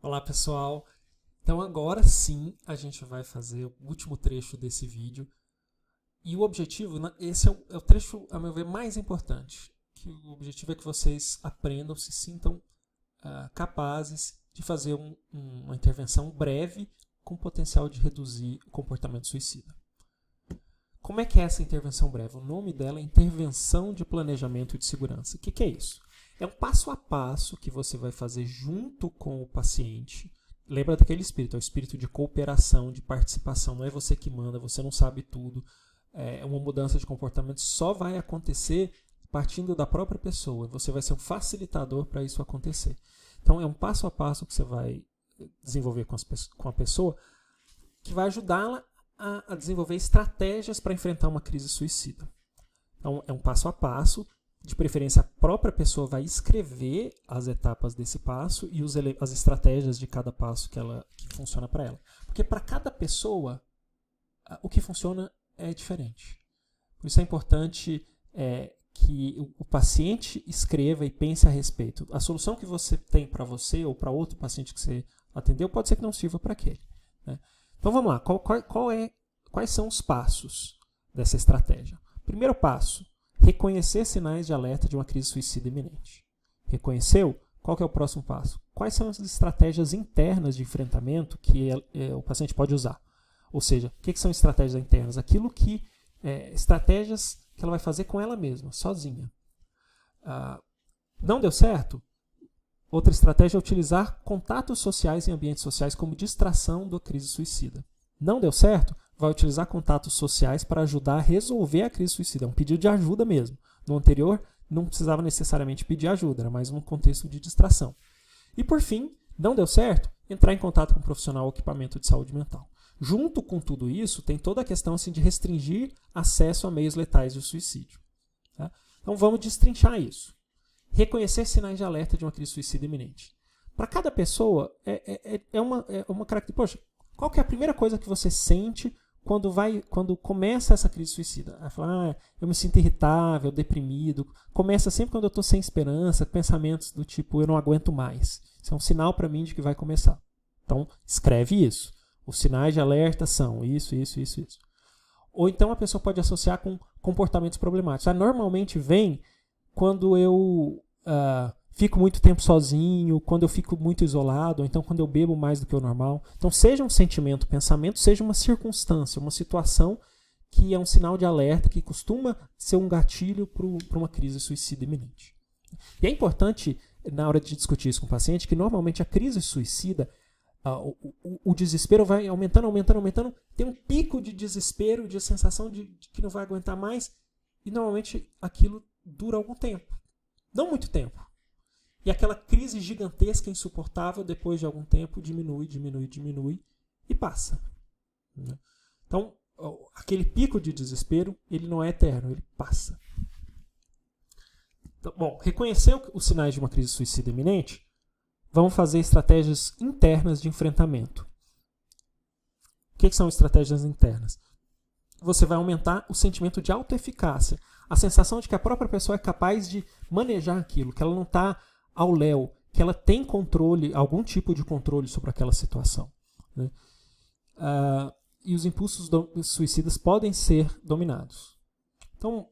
Olá, pessoal. Então agora sim a gente vai fazer o último trecho desse vídeo. E o objetivo, esse é o trecho, a meu ver, mais importante. Que o objetivo é que vocês aprendam, se sintam capazes de fazer uma intervenção breve com potencial de reduzir o comportamento suicida. Como é que é essa intervenção breve? O nome dela é Intervenção de Planejamento de Segurança. O que é isso? É um passo a passo que você vai fazer junto com o paciente. Lembra daquele espírito, é o espírito de cooperação, de participação. Não é você que manda, você não sabe tudo. Uma mudança de comportamento só vai acontecer partindo da própria pessoa. Você vai ser um facilitador para isso acontecer. Então, é um passo a passo que você vai desenvolver com a pessoa que vai ajudá-la a desenvolver estratégias para enfrentar uma crise suicida. Então, é um passo a passo. De preferência, a própria pessoa vai escrever as etapas desse passo e as estratégias de cada passo que funciona para ela. Porque para cada pessoa, o que funciona é diferente. Por isso é importante que o paciente escreva e pense a respeito. A solução que você tem para você ou para outro paciente que você atendeu pode ser que não sirva para aquele. Né? Então vamos lá. Quais são os passos dessa estratégia? Primeiro passo. Reconhecer sinais de alerta de uma crise suicida iminente. Reconheceu? Qual que é o próximo passo? Quais são as estratégias internas de enfrentamento que o paciente pode usar? Ou seja, o que são estratégias internas? Aquilo que estratégias que ela vai fazer com ela mesma, sozinha. Não deu certo? Outra estratégia é utilizar contatos sociais em ambientes sociais como distração da crise suicida. Não deu certo? Vai utilizar contatos sociais para ajudar a resolver a crise suicida. É um pedido de ajuda mesmo. No anterior, não precisava necessariamente pedir ajuda, era mais um contexto de distração. E por fim, não deu certo? Entrar em contato com um profissional ou equipamento de saúde mental. Junto com tudo isso, tem toda a questão assim, de restringir acesso a meios letais de suicídio. Tá? Então vamos destrinchar isso. Reconhecer sinais de alerta de uma crise suicida iminente. Para cada pessoa, é uma característica. Poxa, qual que é a primeira coisa que você sente quando começa essa crise suicida? Aí fala, eu me sinto irritável, deprimido. Começa sempre quando eu estou sem esperança, pensamentos do tipo, eu não aguento mais. Isso é um sinal para mim de que vai começar. Então, escreve isso. Os sinais de alerta são isso. Ou então a pessoa pode associar com comportamentos problemáticos. Normalmente vem quando eu fico muito tempo sozinho, quando eu fico muito isolado, ou então quando eu bebo mais do que o normal. Então, seja um sentimento, pensamento, seja uma circunstância, uma situação que é um sinal de alerta, que costuma ser um gatilho para uma crise suicida iminente. E é importante, na hora de discutir isso com o paciente, que normalmente a crise suicida, o desespero vai aumentando, tem um pico de desespero, de sensação de que não vai aguentar mais, e normalmente aquilo dura algum tempo. Não muito tempo. E aquela crise gigantesca, insuportável, depois de algum tempo, diminui e passa. Então, aquele pico de desespero, ele não é eterno, ele passa. Então, bom, reconhecer os sinais de uma crise suicida iminente, vamos fazer estratégias internas de enfrentamento. O que são estratégias internas? Você vai aumentar o sentimento de autoeficácia, a sensação de que a própria pessoa é capaz de manejar aquilo, que ela não está ao léu, que ela tem controle, algum tipo de controle sobre aquela situação. Né? E os impulsos suicidas podem ser dominados. Então,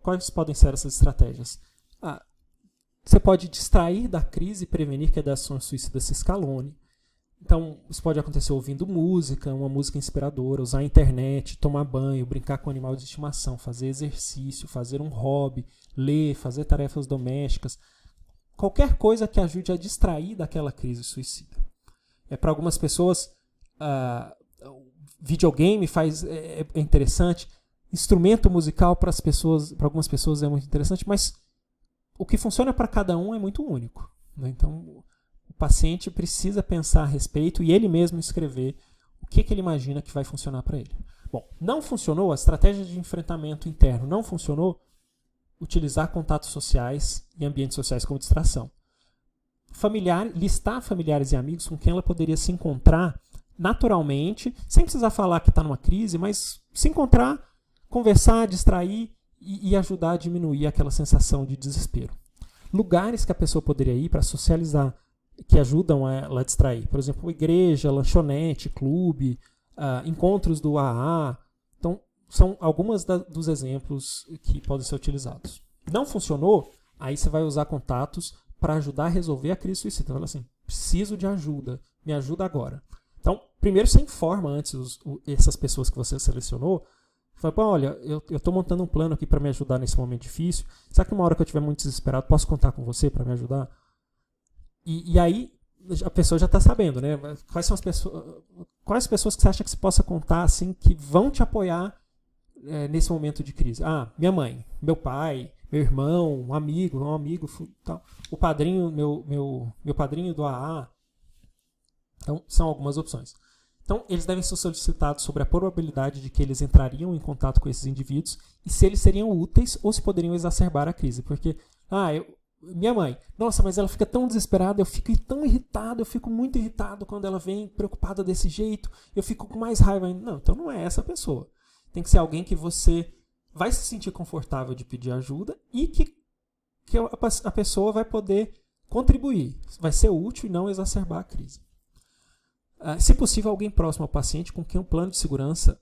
quais podem ser essas estratégias? Você pode distrair da crise e prevenir que a ideação suicida se escalone. Então, isso pode acontecer ouvindo música, uma música inspiradora, usar a internet, tomar banho, brincar com animal de estimação, fazer exercício, fazer um hobby, ler, fazer tarefas domésticas. Qualquer coisa que ajude a distrair daquela crise suicida. Para algumas pessoas, videogame é interessante, instrumento musical para algumas pessoas é muito interessante, mas o que funciona para cada um é muito único. Né? Então, o paciente precisa pensar a respeito e ele mesmo escrever o que ele imagina que vai funcionar para ele. Bom, não funcionou, a estratégia de enfrentamento interno não funcionou, utilizar contatos sociais e ambientes sociais como distração. Listar familiares e amigos com quem ela poderia se encontrar naturalmente, sem precisar falar que está numa crise, mas se encontrar, conversar, distrair e ajudar a diminuir aquela sensação de desespero. Lugares que a pessoa poderia ir para socializar. que ajudam ela a distrair. Por exemplo, igreja, lanchonete, clube, encontros do AA. Então, são algumas dos exemplos que podem ser utilizados. Não funcionou? Aí você vai usar contatos para ajudar a resolver a crise suicida. Então, fala assim, preciso de ajuda, me ajuda agora. Então, primeiro você informa antes essas pessoas que você selecionou. Fala, olha, eu estou montando um plano aqui para me ajudar nesse momento difícil. Será que uma hora que eu estiver muito desesperado, posso contar com você para me ajudar? E aí a pessoa já está sabendo, né? Quais as pessoas que você acha que você possa contar assim, que vão te apoiar nesse momento de crise? Minha mãe, meu pai, meu irmão, um amigo tal. O padrinho, meu padrinho do AA. Então, são algumas opções. Então, eles devem ser solicitados sobre a probabilidade de que eles entrariam em contato com esses indivíduos e se eles seriam úteis ou se poderiam exacerbar a crise. Porque, minha mãe, nossa, mas ela fica tão desesperada, eu fico tão irritado, eu fico muito irritado quando ela vem preocupada desse jeito, eu fico com mais raiva ainda. Não, então não é essa pessoa. Tem que ser alguém que você vai se sentir confortável de pedir ajuda e que a pessoa vai poder contribuir, vai ser útil e não exacerbar a crise. Se possível, alguém próximo ao paciente com quem o plano de segurança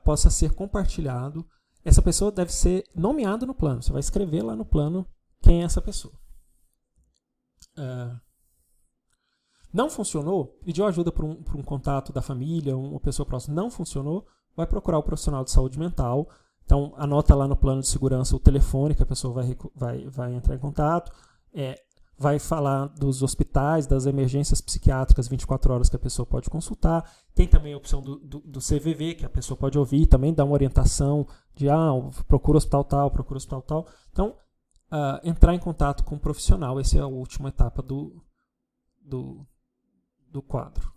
possa ser compartilhado. Essa pessoa deve ser nomeada no plano. Você vai escrever lá no plano quem é essa pessoa. Não funcionou? Pediu ajuda para um contato da família, uma pessoa próxima. Não funcionou? Vai procurar o profissional de saúde mental. Então, anota lá no plano de segurança o telefone que a pessoa vai entrar em contato. Vai falar dos hospitais, das emergências psiquiátricas 24 horas que a pessoa pode consultar. Tem também a opção do CVV, que a pessoa pode ouvir, também dá uma orientação de procura hospital tal, procura hospital tal. Então, entrar em contato com um profissional, essa é a última etapa do quadro.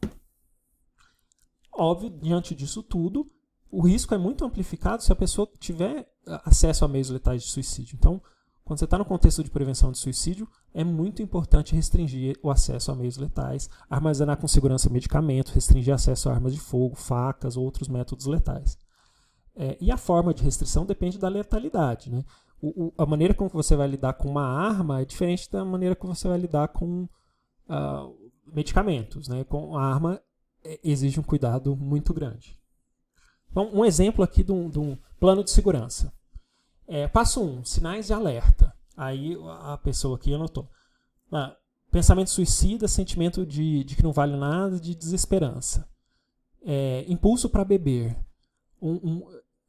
Óbvio, diante disso tudo, o risco é muito amplificado se a pessoa tiver acesso a meios letais de suicídio. Então, quando você está no contexto de prevenção de suicídio, é muito importante restringir o acesso a meios letais, armazenar com segurança medicamentos, restringir acesso a armas de fogo, facas ou outros métodos letais. E a forma de restrição depende da letalidade, né? A maneira como você vai lidar com uma arma é diferente da maneira como você vai lidar com medicamentos, né? Com a arma exige um cuidado muito grande. Então, um exemplo aqui de um plano de segurança. Passo 1, sinais de alerta. Aí a pessoa aqui anotou. Pensamento suicida, sentimento de que não vale nada, de desesperança. Impulso para beber.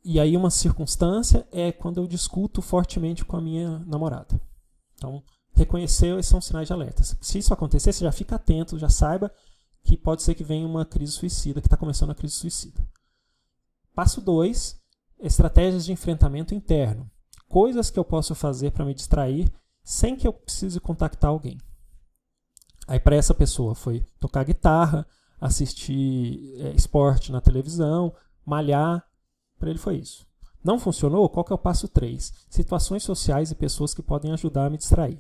E aí uma circunstância é quando eu discuto fortemente com a minha namorada. Então, reconheceu, esses são sinais de alerta. Se isso acontecer, você já fica atento, já saiba que pode ser que venha uma crise suicida, que está começando a crise suicida. Passo 2, estratégias de enfrentamento interno. Coisas que eu posso fazer para me distrair sem que eu precise contactar alguém. Aí para essa pessoa foi tocar guitarra, assistir esporte na televisão, malhar. Para ele foi isso. Não funcionou? Qual que é o passo 3? Situações sociais e pessoas que podem ajudar a me distrair.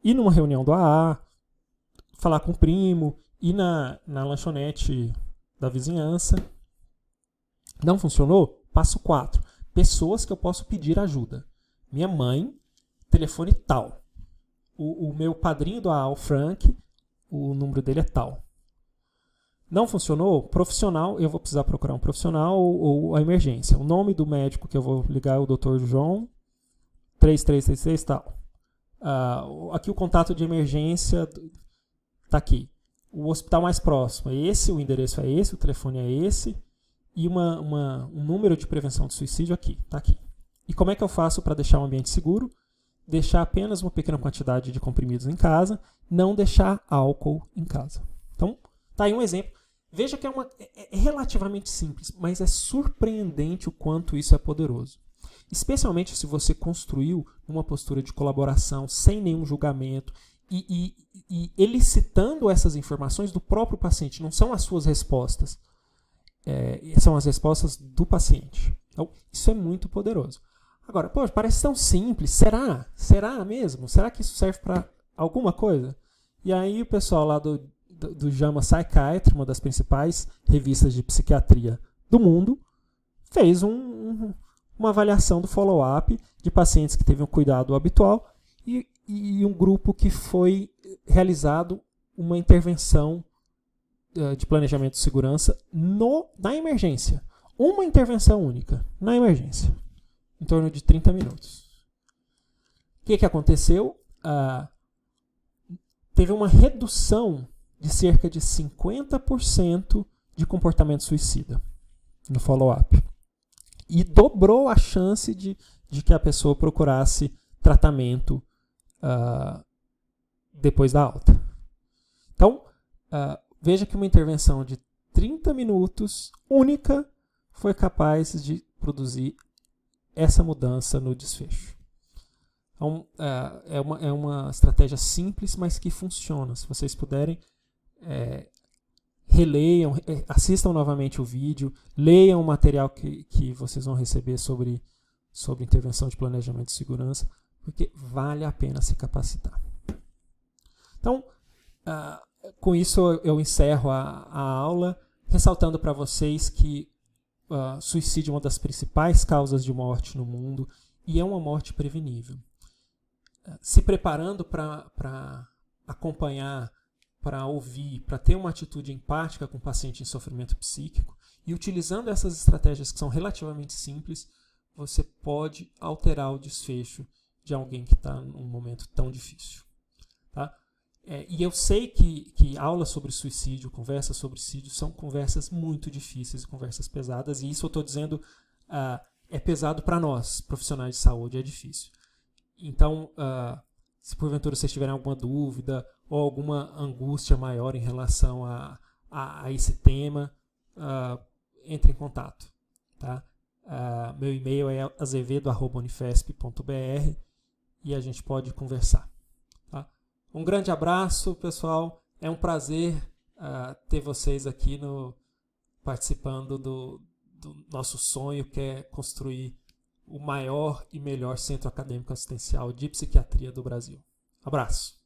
Ir numa reunião do AA, falar com o primo, ir na lanchonete da vizinhança. Não funcionou? Passo 4. Pessoas que eu posso pedir ajuda. Minha mãe, telefone tal. O meu padrinho do AA, o Frank, o número dele é tal. Não funcionou? Profissional, eu vou precisar procurar um profissional ou a emergência. O nome do médico que eu vou ligar é o Dr. João, 3333 tal. Aqui o contato de emergência está aqui. O hospital mais próximo é esse, o endereço é esse, o telefone é esse. E um número de prevenção de suicídio aqui, está aqui. E como é que eu faço para deixar um ambiente seguro? Deixar apenas uma pequena quantidade de comprimidos em casa, não deixar álcool em casa. Então, tá aí um exemplo. Veja que é relativamente simples, mas é surpreendente o quanto isso é poderoso. Especialmente se você construiu uma postura de colaboração, sem nenhum julgamento, e elicitando essas informações do próprio paciente. Não são as suas respostas. São as respostas do paciente. Então, isso é muito poderoso. Agora, parece tão simples. Será? Será mesmo? Será que isso serve para alguma coisa? E aí o pessoal lá do JAMA Psychiatry, uma das principais revistas de psiquiatria do mundo, fez uma avaliação do follow-up de pacientes que teve um cuidado habitual e um grupo que foi realizado uma intervenção de planejamento de segurança na emergência. Uma intervenção única na emergência, em torno de 30 minutos. O que aconteceu? Teve uma redução de cerca de 50% de comportamento suicida no follow-up. E dobrou a chance de que a pessoa procurasse tratamento depois da alta. Então, veja que uma intervenção de 30 minutos única foi capaz de produzir essa mudança no desfecho. Então, é uma estratégia simples, mas que funciona. Se vocês puderem, releiam, assistam novamente o vídeo, leiam o material que vocês vão receber sobre intervenção de planejamento de segurança, porque vale a pena se capacitar. Então, com isso eu encerro a aula, ressaltando para vocês que suicídio é uma das principais causas de morte no mundo e é uma morte prevenível. Se preparando para acompanhar, para ouvir, para ter uma atitude empática com o paciente em sofrimento psíquico e utilizando essas estratégias que são relativamente simples, você pode alterar o desfecho de alguém que está num momento tão difícil. Tá? E eu sei que aulas sobre suicídio, conversas sobre suicídio, são conversas muito difíceis e conversas pesadas, e isso eu estou dizendo é pesado para nós, profissionais de saúde, é difícil. Então, se porventura vocês tiverem alguma dúvida ou alguma angústia maior em relação a esse tema, entre em contato. Tá? Meu e-mail é azevedo@unifesp.br e a gente pode conversar. Tá? Um grande abraço, pessoal. É um prazer ter vocês aqui participando do nosso sonho, que é construir o maior e melhor centro acadêmico assistencial de psiquiatria do Brasil. Abraço.